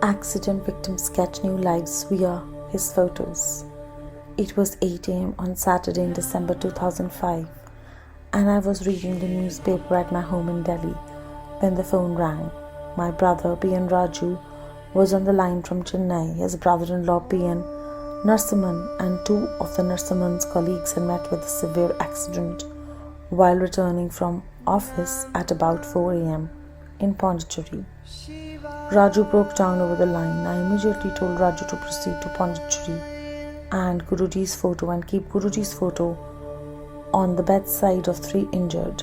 Accident victims get new lives via his photos. It was 8 a.m. on Saturday in December 2005, and I was reading the newspaper at my home in Delhi when the phone rang. My brother, P.N. Raju, was on the line from Chennai. His brother-in-law, P.N. Narasimhan, and two of the Narasimhan's colleagues had met with a severe accident while returning from office at about 4 a.m. in Pondicherry. Raju broke down over the line. I immediately told Raju to proceed to Pondicherry and Guruji's photo and keep Guruji's photo on the bedside of 3 injured.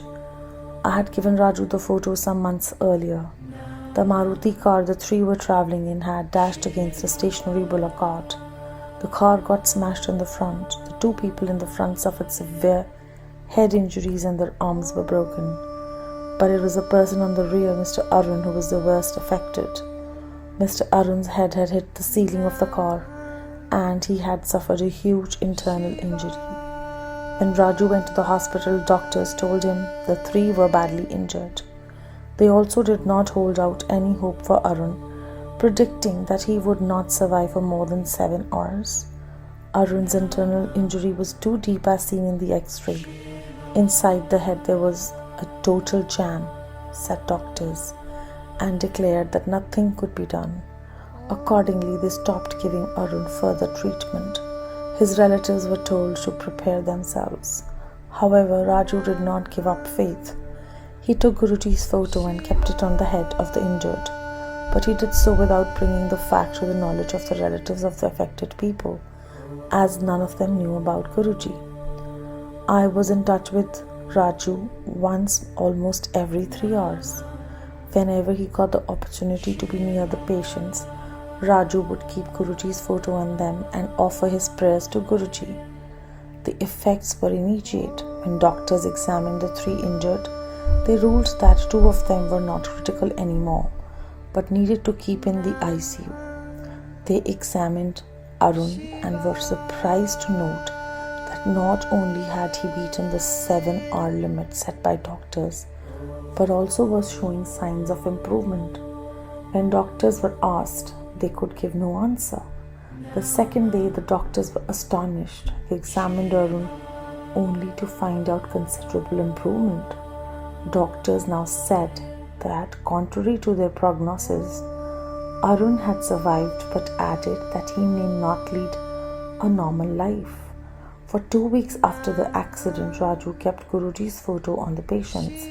I had given Raju the photo some months earlier. The Maruti car the 3 were travelling in had dashed against a stationary bullock cart. The car got smashed in the front. The 2 people in the front suffered severe head injuries and their arms were broken. But it was the person on the rear, Mr. Arun, who was the worst affected. Mr. Arun's head had hit the ceiling of the car and he had suffered a huge internal injury. When Raju went to the hospital, doctors told him the 3 were badly injured. They also did not hold out any hope for Arun, predicting that he would not survive for more than 7 hours. Arun's internal injury was too deep as seen in the X-ray. Inside the head there was a total jam, said doctors, and declared that nothing could be done. Accordingly, they stopped giving Arun further treatment. His relatives were told to prepare themselves. However, Raju did not give up faith. He took Guruji's photo and kept it on the head of the injured, but he did so without bringing the fact to the knowledge of the relatives of the affected people, as none of them knew about Guruji. I was in touch with Raju once almost every 3 hours. Whenever he got the opportunity to be near the patients, Raju would keep Guruji's photo on them and offer his prayers to Guruji. The effects were immediate. When doctors examined the 3 injured, they ruled that 2 of them were not critical anymore, but needed to keep in the ICU. They examined Arun and were surprised to note that not only had he beaten the 7-hour limit set by doctors, but also was showing signs of improvement. When doctors were asked, they could give no answer. The second day, the doctors were astonished. They examined Arun only to find out considerable improvement. Doctors now said that, contrary to their prognosis, Arun had survived, but added that he may not lead a normal life. For 2 weeks after the accident, Raju kept Guruji's photo on the patients,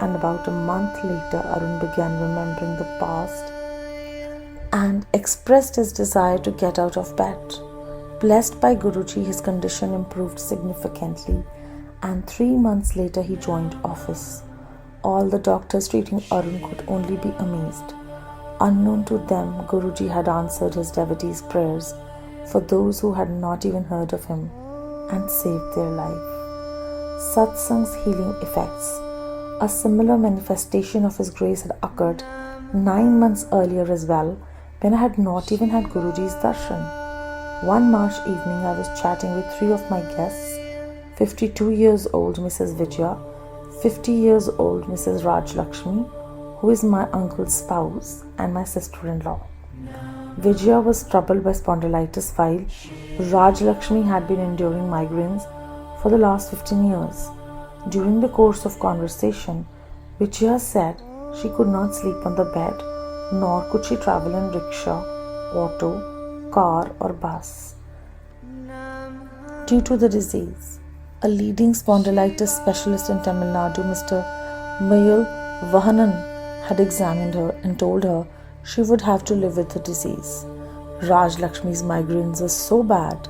and about a month later, Arun began remembering the past and expressed his desire to get out of bed. Blessed by Guruji, his condition improved significantly, and 3 months later he joined office. All the doctors treating Arun could only be amazed. Unknown to them, Guruji had answered his devotees' prayers for those who had not even heard of him and saved their life. Satsang's healing effects. A similar manifestation of his grace had occurred 9 months earlier as well, when I had not even had Guruji's darshan. One March evening, I was chatting with 3 of my guests: 52 years old Mrs. Vijaya, 50 years old Mrs. Raj Lakshmi, who is my uncle's spouse, and my sister-in-law. Vijaya was troubled by spondylitis, while Raj Lakshmi had been enduring migraines for the last 15 years. During the course of conversation, Vijaya said she could not sleep on the bed, nor could she travel in rickshaw, auto, car or bus due to the disease. A leading spondylitis specialist in Tamil Nadu, Mr. Mayal Vahanan, had examined her and told her she would have to live with the disease. Raj Lakshmi's migraines were so bad,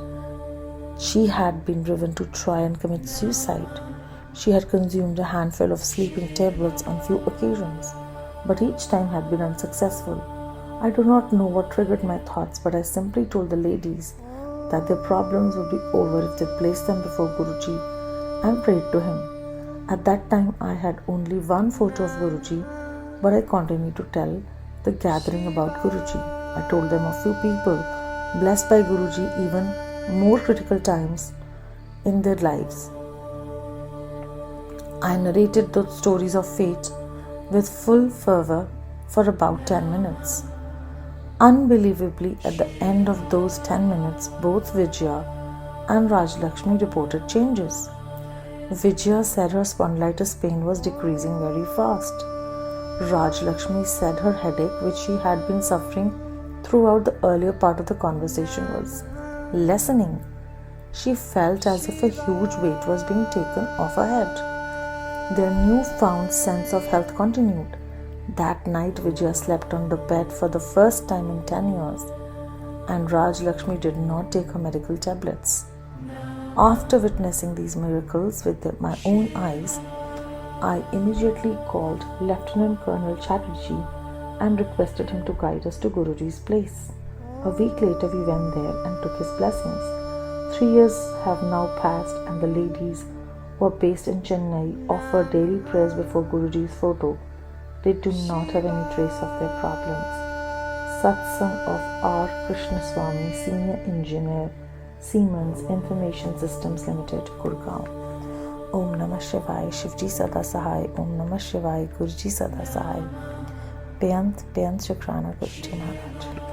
she had been driven to try and commit suicide. She had consumed a handful of sleeping tablets on few occasions, but each time had been unsuccessful. I do not know what triggered my thoughts, but I simply told the ladies that their problems would be over if they placed them before Guruji and prayed to him. At that time, I had only one photo of Guruji, but I continued to tell the gathering about Guruji. I told them of few people blessed by Guruji even more critical times in their lives. I narrated those stories of fate with full fervor for about 10 minutes. Unbelievably, at the end of those 10 minutes, both Vijaya and Raj Lakshmi reported changes. Vijaya said her spondylitis pain was decreasing very fast. Raj Lakshmi said her headache, which she had been suffering throughout the earlier part of the conversation, was lessening. She felt as if a huge weight was being taken off her head. Their newfound sense of health continued. That night, Vijaya slept on the bed for the first time in 10 years, and Raj Lakshmi did not take her medical tablets. After witnessing these miracles with my own eyes, I immediately called Lieutenant Colonel Chatterjee and requested him to guide us to Guruji's place. A week later, we went there and took his blessings. 3 years have now passed, and the ladies who are based in Chennai offer daily prayers before Guruji's photo. They do not have any trace of their problems. Satsang of R Krishnaswami, Senior Engineer, Siemens Information Systems Limited, Gurgaon. Om Namah Shivaya, Shivji Sada Sahai. Om Namah Shivaya, Guruji Sada Sahai. Beyant Shukrana Guruji Maharaj.